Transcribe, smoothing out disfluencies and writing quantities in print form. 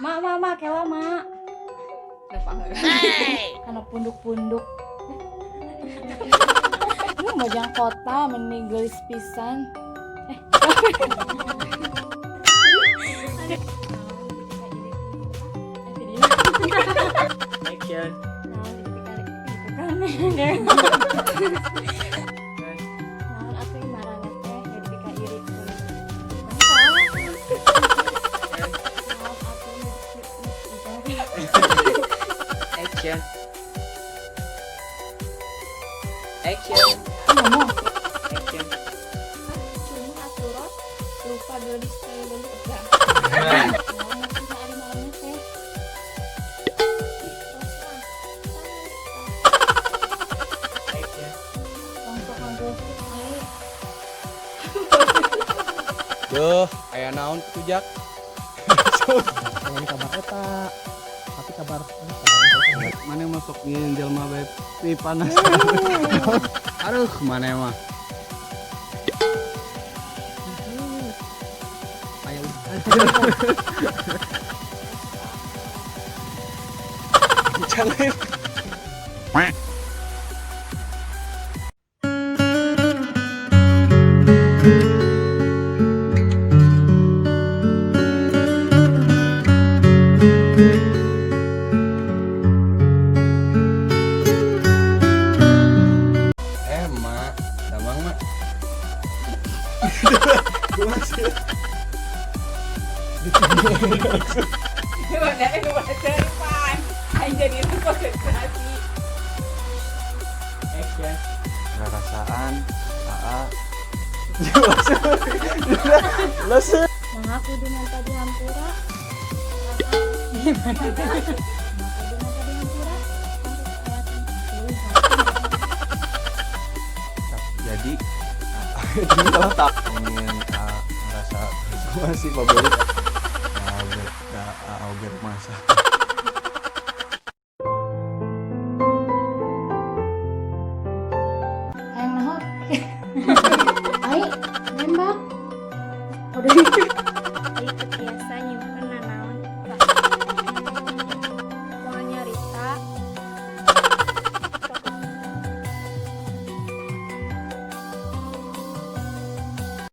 Mak, kewa mak. Hey. Karena punduk-punduk. Bajang kota mending gelis pisan. Action. Action. Action. Ngomong. Action. Cuma aturan lupa gelis enggak. Duh, aya naon tuh Jak? Yang kabar eta. Tapi kabar Mana masuk ngin jelma bae pi panas. Aduh, mana mah? aya Jangan. Mak, damang mak. Gua sih. Action. Perasaan AA. Mengaku dengan tadi hampura. Gimana? Jadi ini kalau tak ingin merasa masih favorit auger masa. Hayang naon? Ai, nembak. Udah